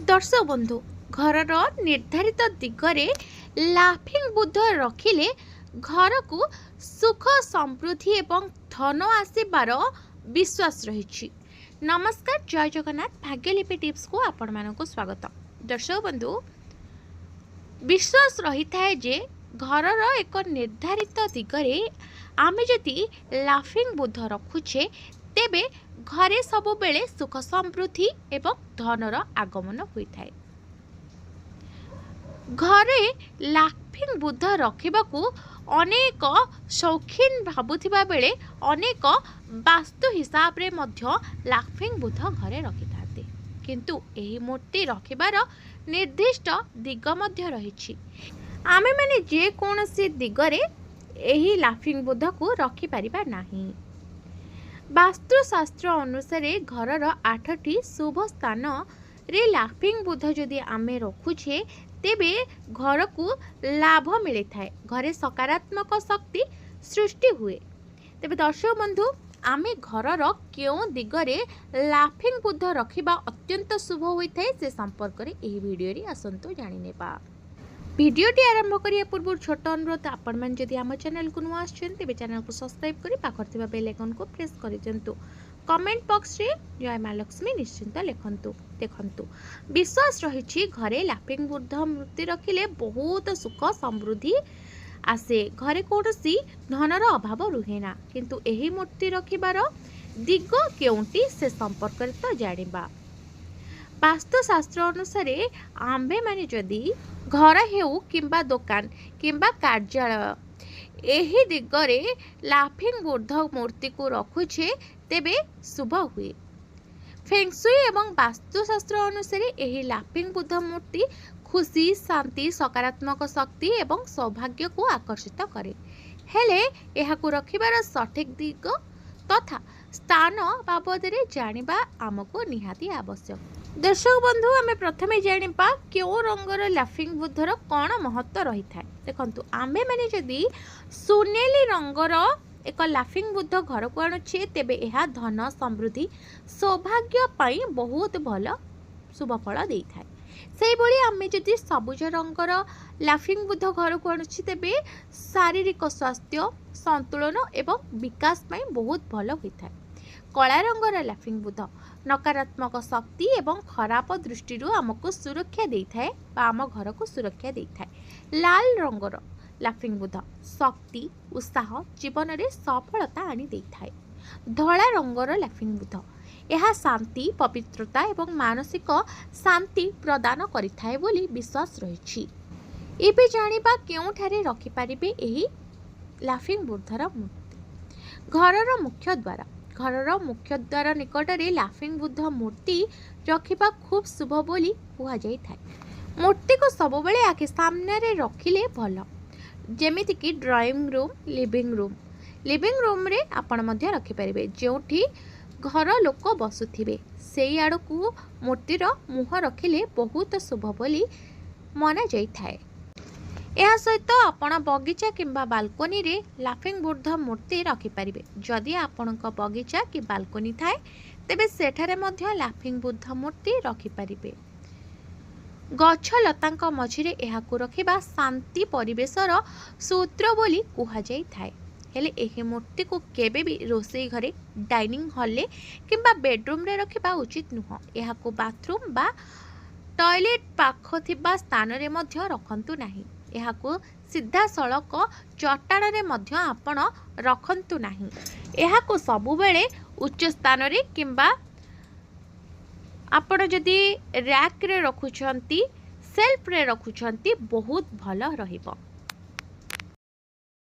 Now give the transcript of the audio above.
दर्शक बंधु घर निर्धारित दिगरे लाफिंग बुद्ध रखिले घर को सुख समृद्धि एवं धन आसबार विश्वास रही। नमस्कार, जय जगन्नाथ। भाग्यलिपि टिप्स को आपण मानक स्वागत। दर्शक बंधु, विश्वास रही थाए जे घर एक निर्धारित दिगरे आमे जदि लाफिंग बुद्ध रखुछे तेबे घरे सबु बेले सुख समृद्धि एवं धनर आगमन होता है। घरे लाफिंग बुद्ध रखिबाकू अनेक शौकीन भाबुथिबा बेले अनेक वास्तु हिसाब रे मध्य लाफिंग बुद्ध घरे रखिथाते, किंतु एही मूर्ति रखिबार निर्दिष्ट दिग मध्य रहिछि। आमे माने जे कोनोसी दिगरे एही लाफिंग बुद्ध को रखि परिबा नाही। वास्तु शास्त्र अनुसार घरर 8टी शुभ स्थान रे लाफिंग बुद्ध जदि आमे रखुछे तेबे घर को लाभ मिले थाए, घरे सकारात्मक शक्ति सृष्टि हुए। तेबे दर्शक बंधु, आमे घरर क्यों दिगरे लाफिंग बुद्ध रखिबा अत्यंत शुभ होइथाए से संपर्क रे एही वीडियो रे आसंतो जानि नेबा। भिडियोटी आरंभ करिया पूर्व छोट अनुरोध, आपण मन जदि आम चैनल को नुआ आछन तेबे चैनल को सब्सक्राइब करी पाखर थिबा बेल आइकन को प्रेस करि दियंतु। कमेंट बॉक्स रे जय मां लक्ष्मी निश्चिंत लिखंतु। देखंतु, विश्वास रहिछि घरे लाफिंग बुद्ध मूर्ति रखिले बहुत सुख समृद्धि आसे, घरे कोनोसी धनर अभाव रुहेना। किंतु एही मूर्ति रखिबार दिग केउंटी से संपर्क रे तो जानिबा। वास्तु शास्त्र अनुसार आम्भे माने जदि घर हेउ किंबा दुकान किंबा कार्यालय एही दिगरे लाफिंग बुद्ध मूर्ति को रखुछे तेबे शुभ हुए। फेंगशुई एवं वास्तुशास्त्र अनुसार एही लाफिंग बुद्ध मूर्ति खुशी, शांति, सकारात्मक शक्ति एवं सौभाग्य को आकर्षित करे। हेले एहाकु रखिबार सठिक दिग तथा स्थान बाबद रे जानिबा आमको निहाती आवश्यक। दर्शक बंधु, आमे प्रथमे जानिबा क्यों रंगर लाफिंग बुद्धर कौन महत्व रही थाए। देखंतु, आमे माने जदि सुनेली रंगर एक लाफिंग बुद्ध घर को आणुछे तेबे एहा धन, समृद्धि, सौभाग्य पाई बहुत भल शुभ फल देई थाए। सेही भली आमे जदि सबुज रंगर लाफिंग बुद्ध घर को आणुछे तेबे शारीरिक स्वास्थ्य, संतुलन एवं विकास पाई बहुत भल होइथाए। कला रंगर लाफिंग बुद्ध नकारात्मक शक्ति एवं खराब दृष्टि आमको सुरक्षा देइथाए बा आम घर को सुरक्षा देइथाए। लाल रंगर लाफिंग बुद्ध शक्ति, उत्साह, जीवन रे सफलता आनी देइथाए। धला रंगर लाफिंग बुद्ध यह शांति, पवित्रता एवं मानसिक शांति प्रदान करिथाए बोली विश्वास रहिछि। एबे जानिबा केउठारे रखि परिबे एही लाफिंग बुद्धर मूर्ति। घरर मुख्य द्वार, घरर मुख्य द्वार निकट रे लाफिंग बुद्ध मूर्ति रखिबा खूब शुभ बोली कुहा जाई थाए। मूर्ति को सब बेले आखि सामने रे रखिले भल, जेमिति कि drawing room, living room. Living room रे आपण मध्य रखि परिबे, जोठी घर लोक बसुथिबे सेई आड़कू मूर्तिर मुह रखिले बहुत शुभ बोली मना जाई थाए। यह सहित आपण बगीचा किंबा बालकोनी रे लाफिंग बुद्ध मूर्ति रखि परिबे। जदि आपणक बगीचा कि बालकोनी थाए तेबे सेठारे मध्य लाफिंग बुद्ध मूर्ति रखि परिबे। गछ लतांक मझिरे एहाकु रखिबा शांति परिवेशर सूत्र बोली कुहा जाई थाए। हेले एही मूर्ति को केबे भी रोसई घरे, डाइनिंग हॉल ले किंबा बेडरूम रे रखिबा उचित नुह। एहाकु बाथरूम बा टॉयलेट पाख थिबा स्थान रे मध्य रखंतु नाही। एहाकु सीधा सड़क चट्टान रे मध्य आपण रखंतु नाही। एहाकु सबु बेले उच्च स्थान रे किंबा आपण जदि रैक रे रखुछंती, सेल्फ रे रखुछंती बहुत भल रहिबो।